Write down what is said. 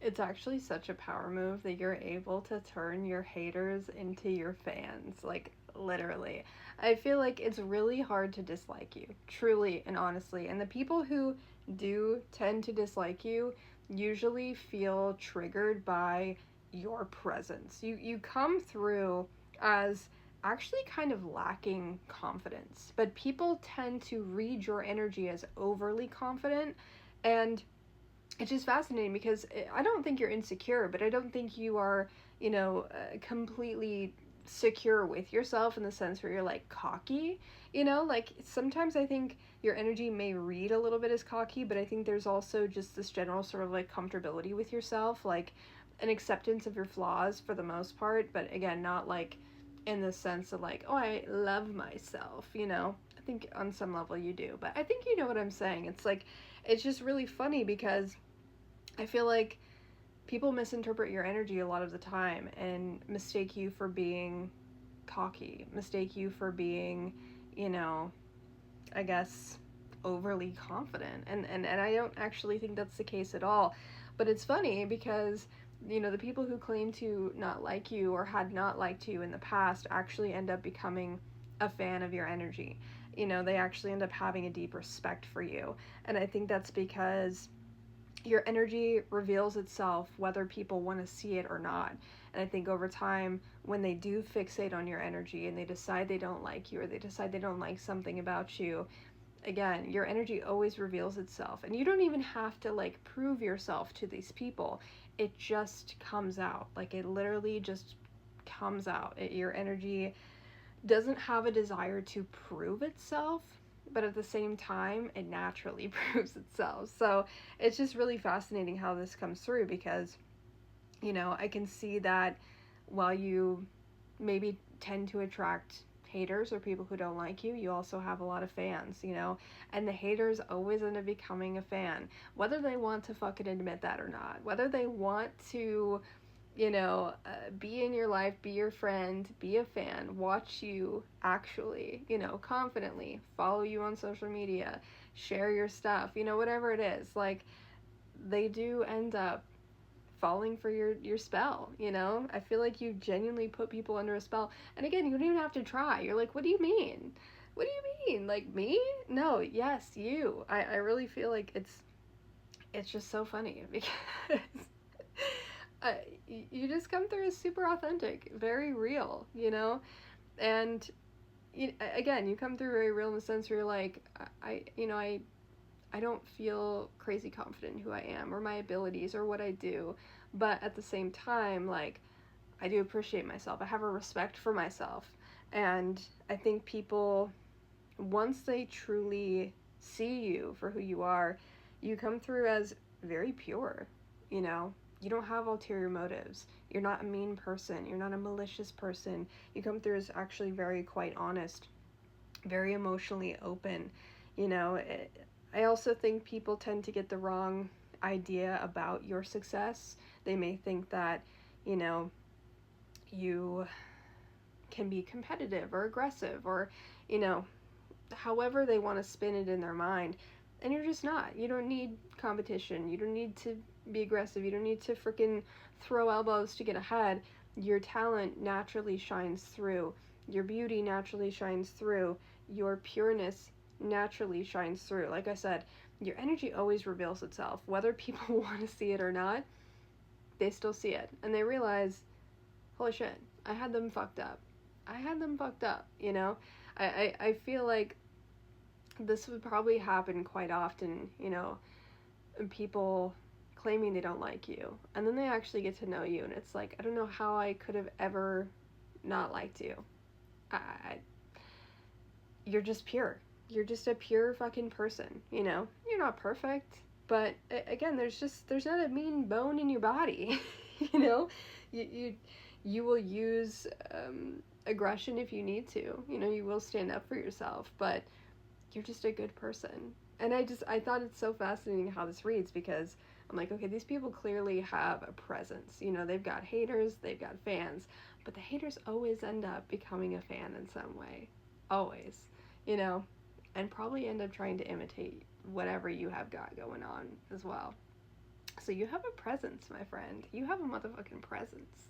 It's actually such a power move that you're able to turn your haters into your fans. Like, literally. I feel like it's really hard to dislike you, truly and honestly. And the people who do tend to dislike you usually feel triggered by your presence. You come through as actually kind of lacking confidence, but people tend to read your energy as overly confident, and it's just fascinating because I don't think you're insecure, but I don't think you are, completely secure with yourself in the sense where you're like cocky. Like sometimes I think your energy may read a little bit as cocky, but I think there's also just this general sort of like comfortability with yourself, like an acceptance of your flaws for the most part, but again, not like in the sense of like, oh, I love myself. I think on some level you do, but I think you know what I'm saying. It's like, it's just really funny because I feel like people misinterpret your energy a lot of the time and mistake you for being cocky, mistake you for being, you know, I guess overly confident. And I don't actually think that's the case at all. But it's funny because, the people who claim to not like you or had not liked you in the past actually end up becoming a fan of your energy. They actually end up having a deep respect for you. And I think that's because your energy reveals itself whether people want to see it or not. And I think over time, when they do fixate on your energy and they decide they don't like you or they decide they don't like something about you, again, your energy always reveals itself. And you don't even have to like prove yourself to these people. It just comes out. Like it literally just comes out. Your energy doesn't have a desire to prove itself, but at the same time, it naturally proves itself. So it's just really fascinating how this comes through because, I can see that while you maybe tend to attract haters or people who don't like you, you also have a lot of fans, and the haters always end up becoming a fan, whether they want to fucking admit that or not, whether they want to be in your life, be your friend, be a fan, watch you actually, confidently follow you on social media, share your stuff, whatever it is. Like, they do end up falling for your spell. I feel like you genuinely put people under a spell. And again, you don't even have to try. You're like, what do you mean? What do you mean? Like me? No, yes, you. I really feel like it's just so funny because uh, you just come through as super authentic, very real. And again, you come through very real in the sense where you're like, I don't feel crazy confident in who I am or my abilities or what I do, but at the same time, like, I do appreciate myself. I have a respect for myself, and I think people, once they truly see you for who you are, you come through as very pure, you know? You don't have ulterior motives. You're not a mean person. You're not a malicious person. You come through as actually very quite honest, very emotionally open. I also think people tend to get the wrong idea about your success. They may think that, you know, you can be competitive or aggressive or, you know, however they want to spin it in their mind. And you're just not. You don't need competition. You don't need to be aggressive. You don't need to freaking throw elbows to get ahead. Your talent naturally shines through. Your beauty naturally shines through. Your pureness naturally shines through. Like I said, your energy always reveals itself. Whether people want to see it or not, they still see it. And they realize, holy shit, I had them fucked up. I had them fucked up. I feel like this would probably happen quite often, people claiming they don't like you. And then they actually get to know you, and it's like, I don't know how I could have ever not liked you. I you're just pure. You're just a pure fucking person. You're not perfect, but again, there's not a mean bone in your body. you know, you you will use aggression if you need to. You will stand up for yourself, but you're just a good person. And I thought it's so fascinating how this reads because I'm like, okay, these people clearly have a presence. They've got haters, they've got fans, but the haters always end up becoming a fan in some way. Always. You know, and probably end up trying to imitate whatever you have got going on as well. So you have a presence, my friend. You have a motherfucking presence.